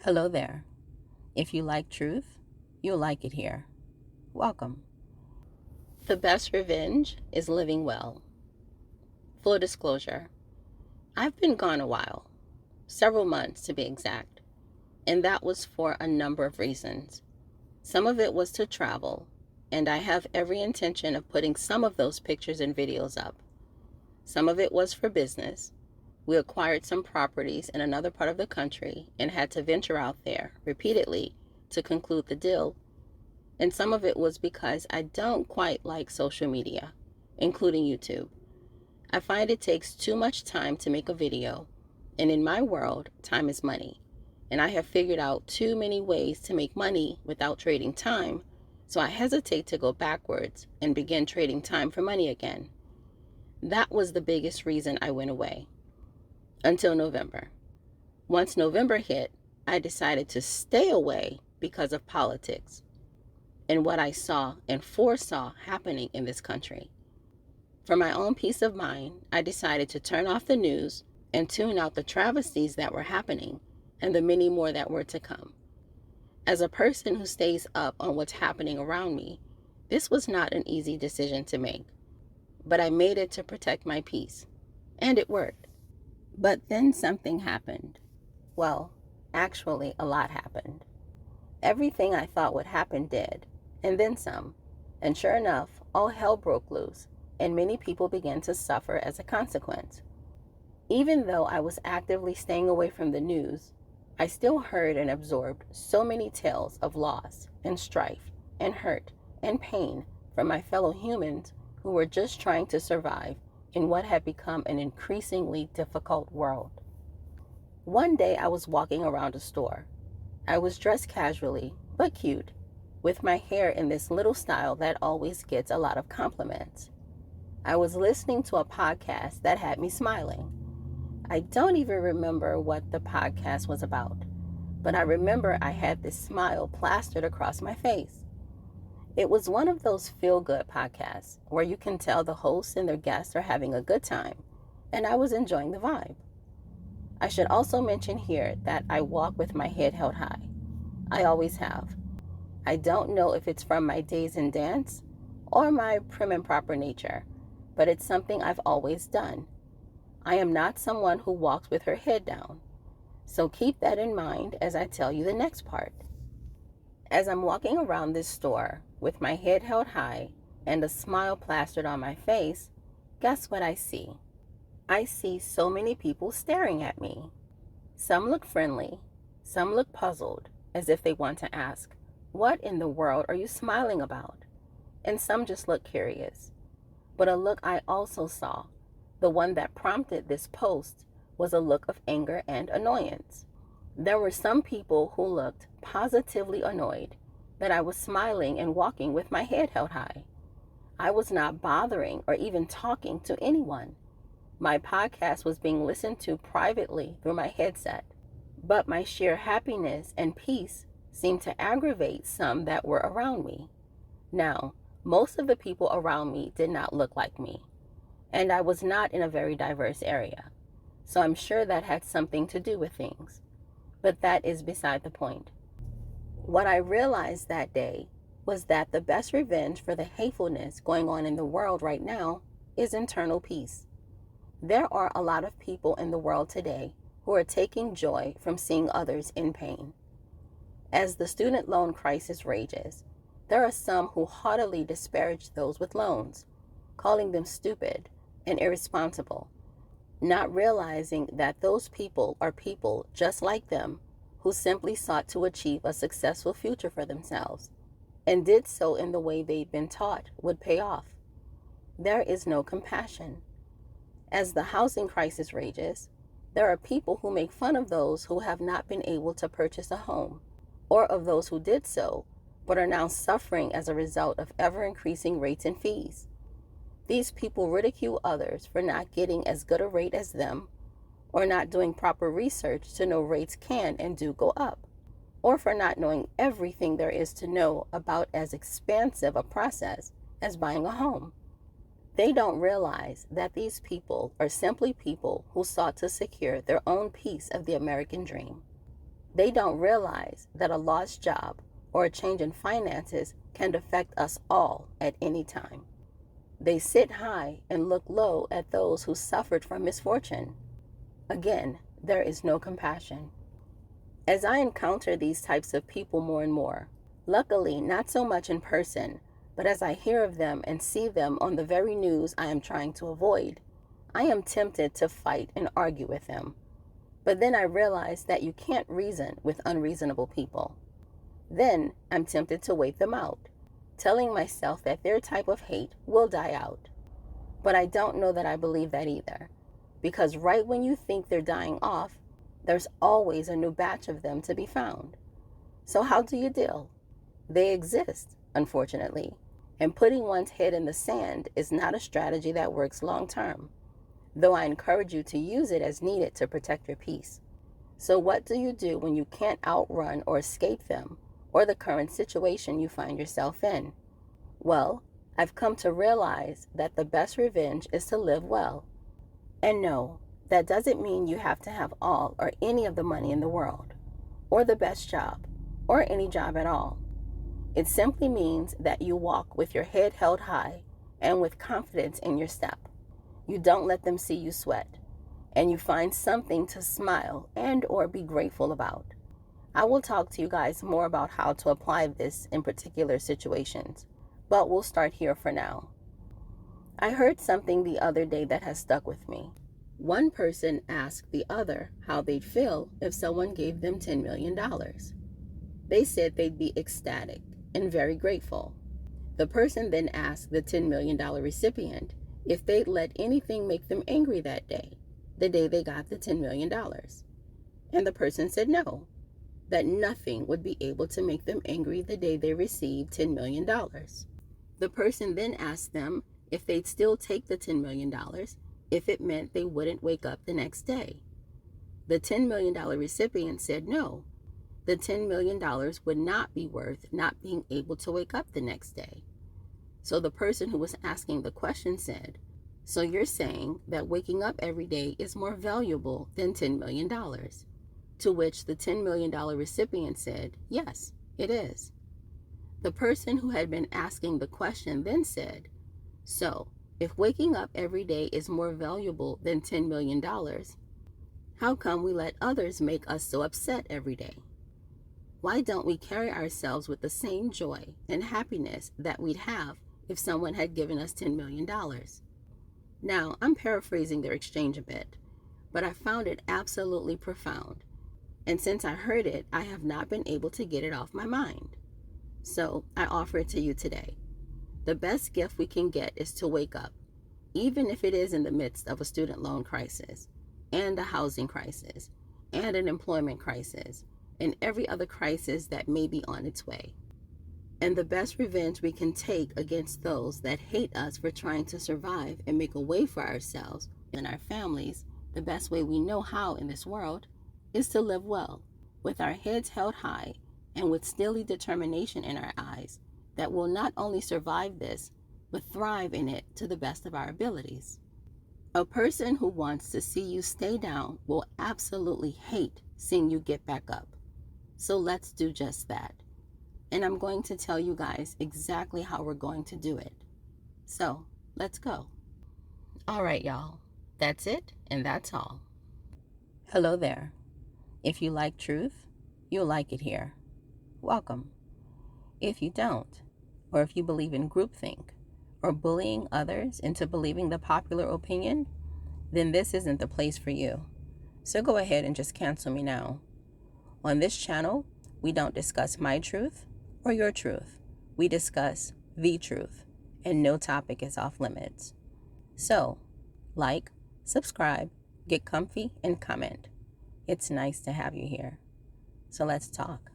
Hello there. If you like truth, you'll like it here. Welcome. The best revenge is living well. Full disclosure, I've been gone a while, several months to be exact, and that was for a number of reasons. Some of it was to travel, and I have every intention of putting some of those pictures and videos up. Some of it was for business. We acquired some properties in another part of the country and had to venture out there repeatedly to conclude the deal. And some of it was because I don't quite like social media, including YouTube. I find it takes too much time to make a video, and in my world, time is money. And I have figured out too many ways to make money without trading time, so I hesitate to go backwards and begin trading time for money again. That was the biggest reason I went away. Until November. Once November hit, I decided to stay away because of politics and what I saw and foresaw happening in this country. For my own peace of mind, I decided to turn off the news and tune out the travesties that were happening and the many more that were to come. As a person who stays up on what's happening around me, this was not an easy decision to make, but I made it to protect my peace, and it worked. But then something happened. Well, actually, a lot happened. Everything I thought would happen did, and then some. And sure enough, all hell broke loose, and many people began to suffer as a consequence. Even though I was actively staying away from the news, I still heard and absorbed so many tales of loss and strife and hurt and pain from my fellow humans who were just trying to survive in what had become an increasingly difficult world. One day I was walking around a store. I was dressed casually, but cute, with my hair in this little style that always gets a lot of compliments. I was listening to a podcast that had me smiling. I don't even remember what the podcast was about, but I remember I had this smile plastered across my face. It was one of those feel-good podcasts where you can tell the host and their guests are having a good time, and I was enjoying the vibe. I should also mention here that I walk with my head held high. I always have. I don't know if it's from my days in dance or my prim and proper nature, but it's something I've always done. I am not someone who walks with her head down, so keep that in mind as I tell you the next part. As I'm walking around this store with my head held high and a smile plastered on my face, guess what I see? I see so many people staring at me. Some look friendly, some look puzzled, as if they want to ask, "What in the world are you smiling about?" And some just look curious. But a look I also saw, the one that prompted this post, was a look of anger and annoyance. There were some people who looked positively annoyed that I was smiling and walking with my head held high. I was not bothering or even talking to anyone. My podcast was being listened to privately through my headset, but my sheer happiness and peace seemed to aggravate some that were around me. Now, most of the people around me did not look like me, and I was not in a very diverse area, so I'm sure that had something to do with things. But that is beside the point. What I realized that day was that the best revenge for the hatefulness going on in the world right now is internal peace. There are a lot of people in the world today who are taking joy from seeing others in pain. As the student loan crisis rages, there are some who haughtily disparage those with loans, calling them stupid and irresponsible, not realizing that those people are people just like them who simply sought to achieve a successful future for themselves and did so in the way they'd been taught would pay off. There is no compassion. As the housing crisis rages, there are people who make fun of those who have not been able to purchase a home, or of those who did so but are now suffering as a result of ever-increasing rates and fees. These people ridicule others for not getting as good a rate as them, or not doing proper research to know rates can and do go up, or for not knowing everything there is to know about as expansive a process as buying a home. They don't realize that these people are simply people who sought to secure their own piece of the American dream. They don't realize that a lost job or a change in finances can affect us all at any time. They sit high and look low at those who suffered from misfortune. Again, there is no compassion. As I encounter these types of people more and more, luckily not so much in person, but as I hear of them and see them on the very news I am trying to avoid, I am tempted to fight and argue with them. But then I realize that you can't reason with unreasonable people. Then I'm tempted to wait them out, telling myself that their type of hate will die out. But I don't know that I believe that either, because right when you think they're dying off, there's always a new batch of them to be found. So how do you deal? They exist, unfortunately, and putting one's head in the sand is not a strategy that works long term, though I encourage you to use it as needed to protect your peace. So what do you do when you can't outrun or escape them or the current situation you find yourself in? Well, I've come to realize that the best revenge is to live well. And no, that doesn't mean you have to have all or any of the money in the world, or the best job, or any job at all. It simply means that you walk with your head held high and with confidence in your step. You don't let them see you sweat, and you find something to smile and or be grateful about. I will talk to you guys more about how to apply this in particular situations, but we'll start here for now. I heard something the other day that has stuck with me. One person asked the other how they'd feel if someone gave them $10 million. They said they'd be ecstatic and very grateful. The person then asked the $10 million recipient if they'd let anything make them angry that day, the day they got the $10 million. And the person said no, that nothing would be able to make them angry the day they received $10 million. The person then asked them if they'd still take the $10 million if it meant they wouldn't wake up the next day. The $10 million recipient said no, the $10 million would not be worth not being able to wake up the next day. So the person who was asking the question said, so you're saying that waking up every day is more valuable than $10 million? To which the $10 million recipient said, yes, it is. The person who had been asking the question then said, so if waking up every day is more valuable than $10 million, how come we let others make us so upset every day? Why don't we carry ourselves with the same joy and happiness that we'd have if someone had given us $10 million? Now, I'm paraphrasing their exchange a bit, but I found it absolutely profound. And since I heard it, I have not been able to get it off my mind. So I offer it to you today. The best gift we can get is to wake up, even if it is in the midst of a student loan crisis, and a housing crisis, and an employment crisis, and every other crisis that may be on its way. And the best revenge we can take against those that hate us for trying to survive and make a way for ourselves and our families, the best way we know how in this world, is to live well, with our heads held high and with steely determination in our eyes that will not only survive this, but thrive in it to the best of our abilities. A person who wants to see you stay down will absolutely hate seeing you get back up. So let's do just that. And I'm going to tell you guys exactly how we're going to do it. So let's go. All right, y'all. That's it, and that's all. Hello there. If you like truth, you'll like it here. Welcome. If you don't, or if you believe in groupthink, or bullying others into believing the popular opinion, then this isn't the place for you. So go ahead and just cancel me now. On this channel, we don't discuss my truth or your truth. We discuss the truth, and no topic is off limits. So, like, subscribe, get comfy, and comment. It's nice to have you here. So let's talk.